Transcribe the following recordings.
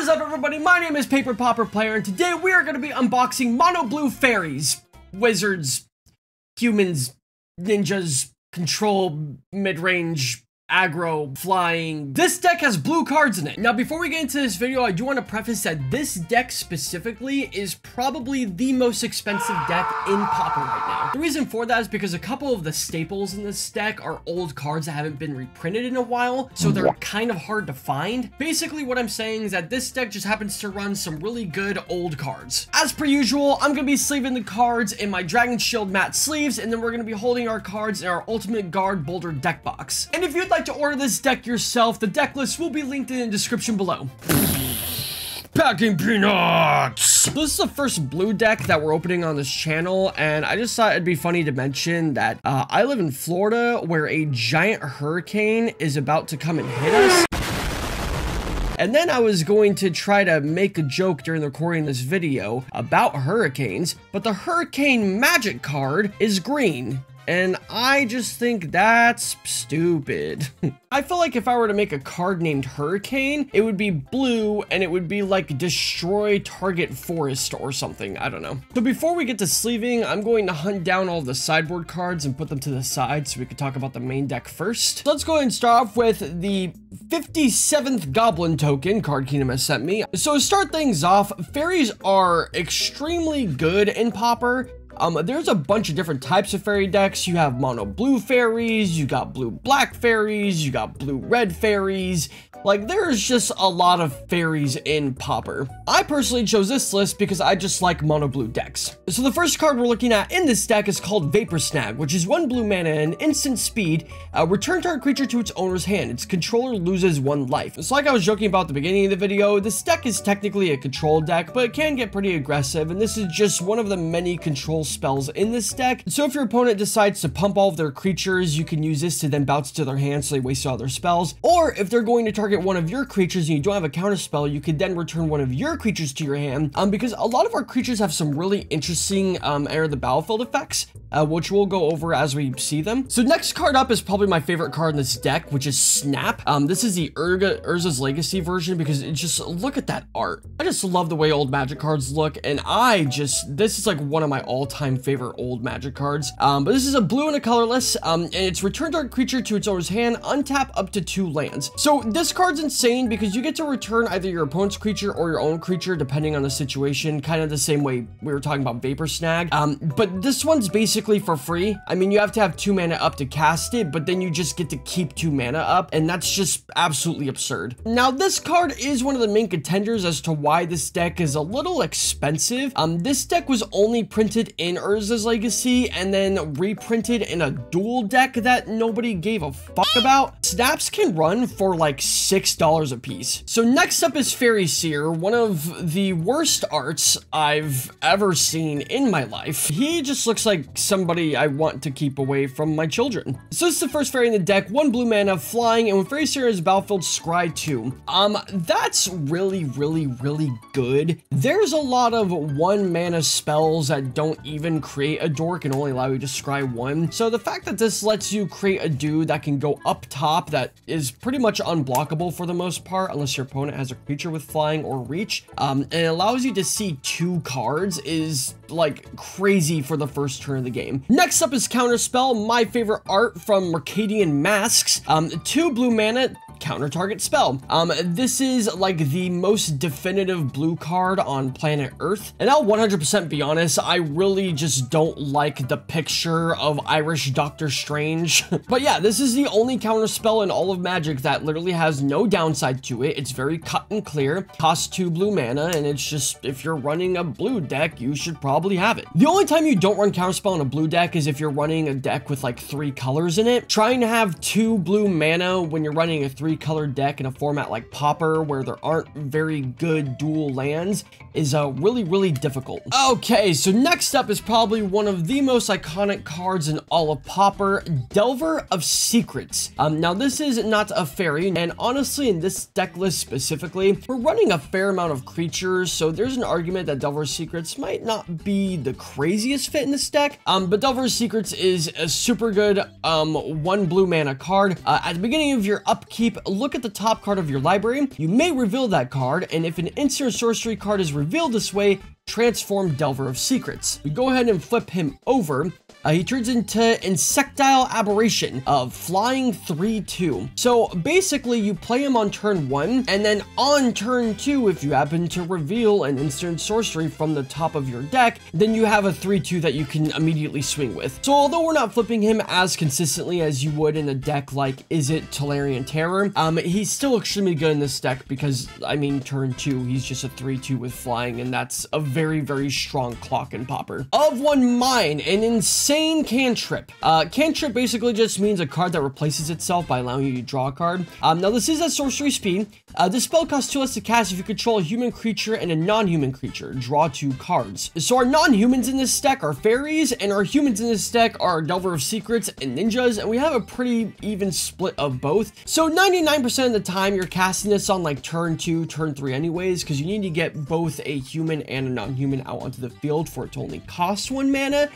is up, everybody? My name is Paper Pauper Player, and today we are going to be unboxing mono blue fairies, wizards, humans, ninjas, control, mid-range, aggro, flying. This deck has blue cards in it. Now, before we get into this video, I do want to preface that this deck specifically is probably the most expensive deck in Pauper right now. The reason for that is because a couple of the staples in this deck are old cards that haven't been reprinted in a while, so they're kind of hard to find. Basically, what I'm saying is that this deck just happens to run some really good old cards. As per usual, I'm going to be sleeving the cards in my Dragon Shield matte sleeves, and then we're going to be holding our cards in our Ultimate Guard Boulder deck box. And if you'd like to order this deck yourself, the deck list will be linked in the description below. Packing peanuts! So this is the first blue deck that we're opening on this channel, and I just thought it'd be funny to mention that I live in Florida, where a giant hurricane is about to come and hit us. And then I was going to try to make a joke during the recording of this video about hurricanes, but the hurricane magic card is green. And I just think that's stupid. I feel like if I were to make a card named Hurricane, it would be blue and it would be like destroy target forest or something. I don't know. So before we get to sleeving, I'm going to hunt down all the sideboard cards and put them to the side so we can talk about the main deck first. So let's go ahead and start off with the 57th Goblin token Card Kingdom has sent me. So to start things off, fairies are extremely good in Pauper. There's a bunch of different types of fairy decks. You have mono blue fairies, you got blue black fairies, you got blue red fairies. Like, there's just a lot of fairies in Pauper. I personally chose this list because I just like mono blue decks. So the first card we're looking at in this deck is called Vapor Snag, which is 1 blue mana and instant speed. Return target creature to its owner's hand. Its controller loses 1 life. So like I was joking about at the beginning of the video, this deck is technically a control deck, but it can get pretty aggressive, and this is just one of the many control spells in this deck. So if your opponent decides to pump all of their creatures, you can use this to then bounce to their hand so they waste all their spells. Or if they're going to target one of your creatures and you don't have a counter spell, you could then return one of your creatures to your hand, because a lot of our creatures have some really interesting enter the battlefield effects, which we'll go over as we see them. So next card up is probably my favorite card in this deck, which is Snap. This is the Urza's Legacy version because it just, look at that art. I just love the way old Magic cards look, and this is like one of my all-time favorite old Magic cards. But this is a blue and a colorless, and it's return target creature to its owner's hand, untap up to 2 lands. So this card's insane because you get to return either your opponent's creature or your own creature depending on the situation, kind of the same way we were talking about Vapor Snag. But this one's basically for free. I mean, you have to have 2 mana up to cast it, but then you just get to keep 2 mana up, and that's just absolutely absurd. Now, this card is one of the main contenders as to why this deck is a little expensive. This deck was only printed in Urza's Legacy and then reprinted in a dual deck that nobody gave a fuck about. Snaps can run for like $6 a piece. So next up is Fairy Seer, one of the worst arts I've ever seen in my life. He just looks like somebody I want to keep away from my children. So this is the first fairy in the deck, 1 blue mana, flying, and when Fairy Seer is battlefield, scry 2. That's really good. There's a lot of 1 mana spells that don't even create a dork and only allow you to scry 1. So the fact that this lets you create a dude that can go up top that is pretty much unblockable for the most part, unless your opponent has a creature with flying or reach, and it allows you to see 2 cards is like crazy for the first turn of the game. Next up is Counterspell, my favorite art from Mercadian Masks. 2 blue mana, counter target spell. This is like the most definitive blue card on planet Earth, and I'll 100% be honest, I really just don't like the picture of Irish Doctor Strange. But yeah, this is the only counter spell in all of Magic that literally has no downside to it. It's very cut and clear, costs 2 blue mana, and it's just, if you're running a blue deck, you should probably have it. The only time you don't run counterspell in a blue deck is if you're running a deck with like 3 colors in it. Trying to have 2 blue mana when you're running a 3-color deck in a format like Pauper, where there aren't very good dual lands, is really difficult. Okay, so next up is probably one of the most iconic cards in all of Pauper, Delver of Secrets. Now this is not a fairy, and honestly in this deck list specifically, we're running a fair amount of creatures, so there's an argument that Delver of Secrets might not be the craziest fit in this deck, but Delver of Secrets is a super good 1 blue mana card. At the beginning of your upkeep, swipe, look at the top card of your library. You may reveal that card, and if an instant or sorcery card is revealed this way, transform Delver of Secrets. We go ahead and flip him over. He turns into Insectile Aberration of Flying 3/2. So basically you play him on turn 1, and then on turn 2, if you happen to reveal an instant sorcery from the top of your deck, then you have a 3/2 that you can immediately swing with. So although we're not flipping him as consistently as you would in a deck like Izzet, Tolarian Terror, he's still extremely good in this deck because, I mean, turn 2, he's just a 3/2 with flying, and that's a very, very strong clock and Pauper. Of One Mind, an insane cantrip. Cantrip basically just means a card that replaces itself by allowing you to draw a card. Now this is at sorcery speed. This spell costs 2 less to cast if you control a human creature and a non-human creature. Draw 2 cards. So our non-humans in this deck are fairies, and our humans in this deck are Delver of Secrets and ninjas, and we have a pretty even split of both. So 99% of the time you're casting this on like turn 2, turn 3 anyways, because you need to get both a human and a non-human out onto the field for it to only cost 1 mana,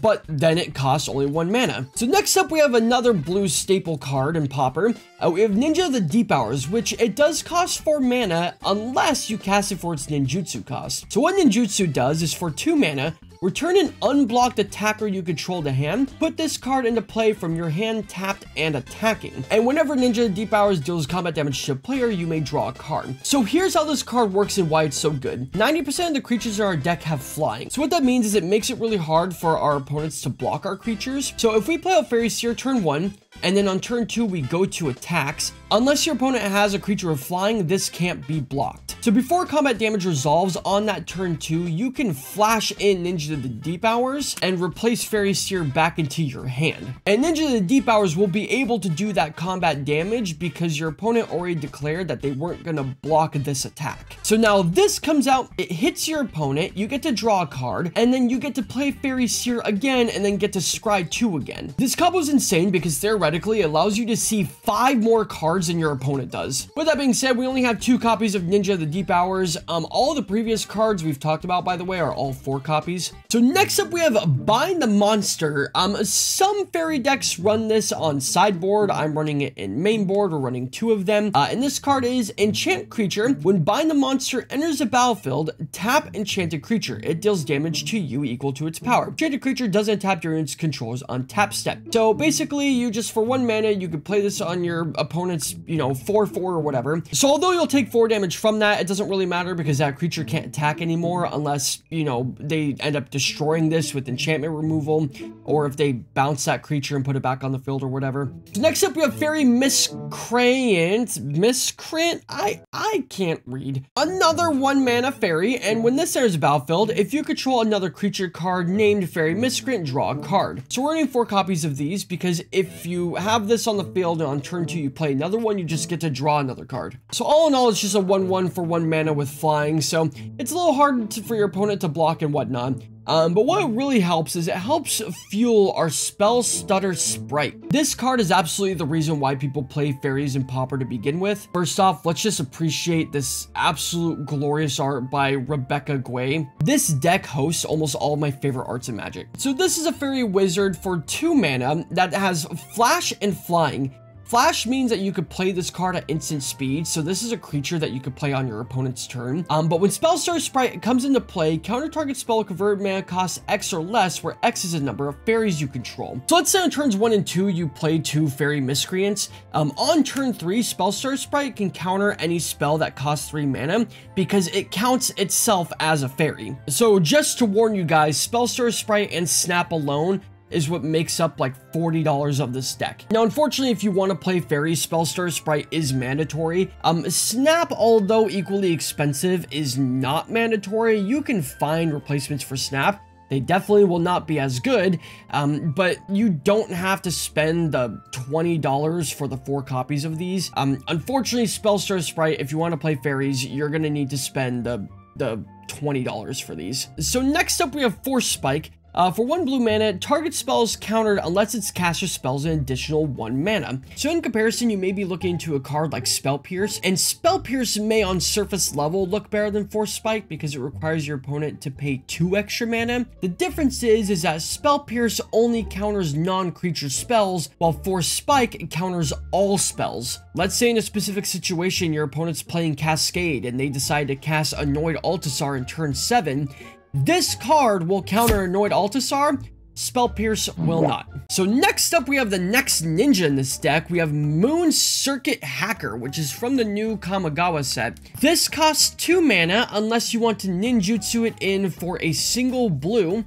but then it costs only 1 mana. So next up we have another blue staple card in Pauper. We have Ninja of the Deep Hours, which it does cost 4 mana unless you cast it for its ninjutsu cost. So what ninjutsu does is for 2 mana, return an unblocked attacker you control to hand. Put this card into play from your hand tapped and attacking. And whenever Ninja Deep Hours deals combat damage to a player, you may draw a card. So here's how this card works and why it's so good. 90% of the creatures in our deck have flying. So what that means is it makes it really hard for our opponents to block our creatures. So if we play out Faeries here turn 1, and then on turn 2 we go to attacks, unless your opponent has a creature of flying, this can't be blocked. So before combat damage resolves on that turn 2, you can flash in Ninja of the Deep Hours and replace Faeries Seer back into your hand. And Ninja of the Deep Hours will be able to do that combat damage because your opponent already declared that they weren't going to block this attack. So now this comes out, it hits your opponent, you get to draw a card, and then you get to play Faeries Seer again and then get to scry 2 again. This combo is insane because theoretically it allows you to see 5 more cards than your opponent does. With that being said, we only have 2 copies of Ninja of the Deep Hours. All the previous cards we've talked about, by the way, are all 4 copies. So next up we have Bind the Monster. Some fairy decks run this on Sideboard. I'm running it in Mainboard. We're running 2 of them. And this card is Enchant Creature. When Bind the Monster enters the battlefield, tap Enchanted Creature. It deals damage to you equal to its power. Enchanted Creature doesn't tap your unit's controls on tap step. So basically, you just for 1 mana, you could play this on your opponent's, 4/4 or whatever. So although you'll take 4 damage from that, it doesn't really matter because that creature can't attack anymore unless, they end up destroying this with enchantment removal, or if they bounce that creature and put it back on the field or whatever. So next up we have Fairy Miscreant. Miscreant? I can't read. Another 1 mana fairy, and when this enters the battlefield, if you control another creature card named Fairy Miscreant, draw a card. So we're running 4 copies of these because if you have this on the field and on turn 2 you play another one, you just get to draw another card. So all in all, it's just a 1/1 for 1 mana with flying, so it's a little hard for your opponent to block and whatnot. But what really helps is it helps fuel our Spell Stutter Sprite. This card is absolutely the reason why people play Fairies in Pauper to begin with. First off, let's just appreciate this absolute glorious art by Rebecca Guay. This deck hosts almost all of my favorite arts in Magic. So this is a Fairy Wizard for 2 mana that has Flash and Flying. Flash means that you could play this card at instant speed, so this is a creature that you could play on your opponent's turn. But when Spell Stutter Sprite comes into play, counter target spell convert mana costs X or less, where X is the number of fairies you control. So let's say on turns 1 and 2, you play 2 Fairy Miscreants. On turn 3, Spell Stutter Sprite can counter any spell that costs 3 mana because it counts itself as a fairy. So just to warn you guys, Spell Stutter Sprite and Snap alone is what makes up like $40 of this deck. Now, unfortunately, if you want to play Fairies, Spell Stutter Sprite is mandatory. Snap, although equally expensive, is not mandatory. You can find replacements for Snap. They definitely will not be as good, but you don't have to spend the $20 for the 4 copies of these. Unfortunately, Spell Stutter Sprite, if you want to play Fairies, you're going to need to spend the $20 for these. So next up, we have Force Spike. For 1 blue mana, target spell is countered unless its caster spells an additional 1 mana. So in comparison, you may be looking into a card like Spell Pierce, and Spell Pierce may on surface level look better than Force Spike because it requires your opponent to pay 2 extra mana. The difference is that Spell Pierce only counters non-creature spells, while Force Spike counters all spells. Let's say in a specific situation, your opponent's playing Cascade and they decide to cast Annoyed Altasar in turn 7. This card will counter Annoyed Altasar, Spell Pierce will not. So next up, we have the next ninja in this deck. We have Moon Circuit Hacker, which is from the new Kamigawa set. This costs 2 mana unless you want to ninjutsu it in for a single blue.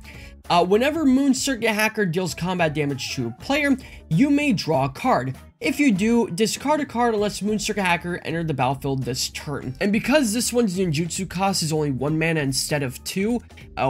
Whenever Moon Circuit Hacker deals combat damage to a player, you may draw a card. If you do, discard a card unless Moon Circuit Hacker entered the battlefield this turn. And because this one's ninjutsu cost is only 1 mana instead of 2,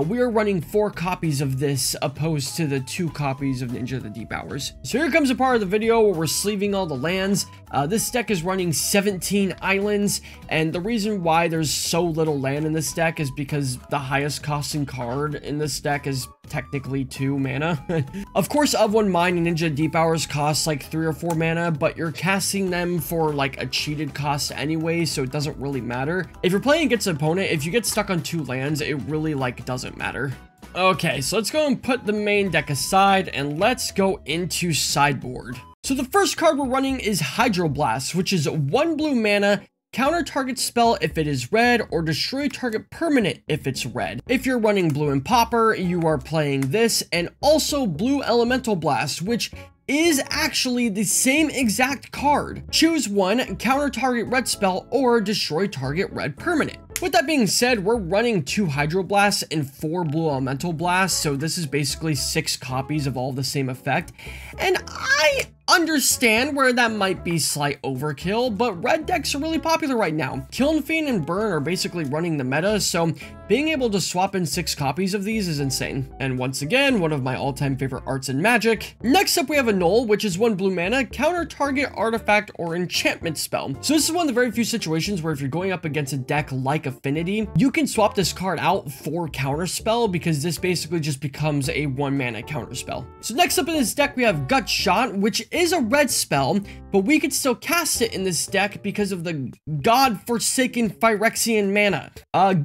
we are running 4 copies of this opposed to the 2 copies of Ninja the Deep Hours. So here comes a part of the video where we're sleeving all the lands. This deck is running 17 islands, and the reason why there's so little land in this deck is because the highest costing card in this deck is technically 2 mana. Of course, of one mind, Ninja Deep Hours costs like 3 or 4 mana, but you're casting them for like a cheated cost anyway, so it doesn't really matter. If you're playing against an opponent, if you get stuck on 2 lands, it really like doesn't matter. Okay, so let's go and put the main deck aside and let's go into Sideboard. So the first card we're running is Hydroblast, which is 1 blue mana, counter target spell if it is red, or destroy target permanent if it's red. If you're running blue and Pauper, you are playing this, and also Blue Elemental Blast, which is actually the same exact card. Choose one, counter target red spell, or destroy target red permanent. With that being said, we're running 2 Hydroblasts and 4 Blue Elemental Blasts, so this is basically 6 copies of all the same effect. And I understand where that might be slight overkill, but red decks are really popular right now. Kiln Fiend and Burn are basically running the meta, so being able to swap in 6 copies of these is insane. And once again, one of my all-time favorite arts in Magic. Next up, we have Annul, which is 1 blue mana, counter target artifact or enchantment spell. So this is one of the very few situations where if you're going up against a deck like Affinity, you can swap this card out for counter spell because this basically just becomes a 1 mana counter spell. So next up in this deck, we have Gut Shot, which is a red spell, but we could still cast it in this deck because of the god-forsaken Phyrexian mana.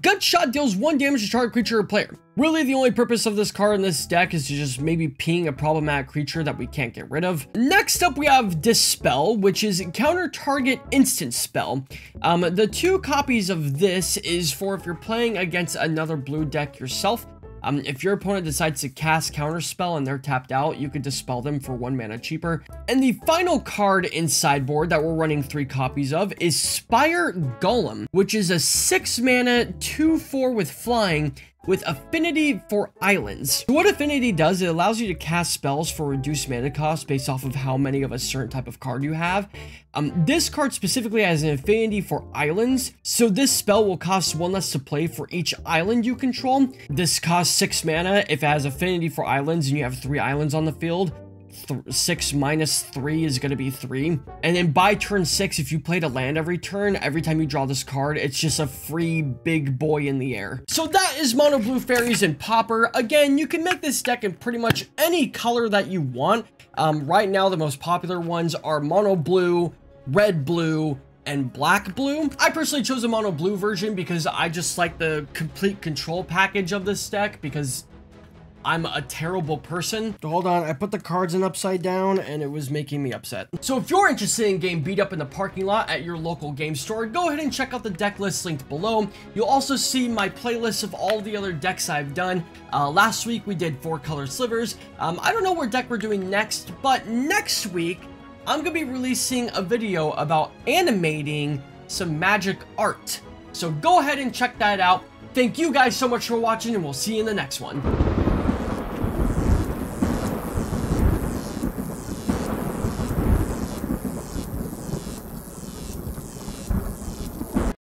Gut Shot deals 1 damage to target creature or player. Really, the only purpose of this card in this deck is to just maybe ping a problematic creature that we can't get rid of. Next up, we have Dispel, which is counter target instant spell. The 2 copies of this is for if you're playing against another blue deck yourself. If your opponent decides to cast Counterspell and they're tapped out, you could dispel them for 1 mana cheaper. And the final card in Sideboard that we're running 3 copies of is Spire Golem, which is a 6 mana 2/4 with flying with affinity for islands. So what affinity does, it allows you to cast spells for reduced mana cost based off of how many of a certain type of card you have. This card specifically has an affinity for islands, so this spell will cost 1 less to play for each island you control. This costs 6 mana if it has affinity for islands and you have 3 islands on the field. 6 minus 3 is going to be 3. And then by turn 6, if you played a land every turn, every time you draw this card, it's just a free big boy in the air. So that is Mono Blue Fairies and Pauper. Again, you can make this deck in pretty much any color that you want. Right now, the most popular ones are Mono Blue, Red Blue, and Black Blue. I personally chose the Mono Blue version because I just like the complete control package of this deck because I'm a terrible person. Hold on, I put the cards in upside down and it was making me upset. So if you're interested in getting beat up in the parking lot at your local game store, go ahead and check out the deck list linked below. You'll also see my playlist of all the other decks I've done. Last week we did 4 color slivers. I don't know what deck we're doing next, but next week I'm gonna be releasing a video about animating some Magic art. So go ahead and check that out. Thank you guys so much for watching and we'll see you in the next one.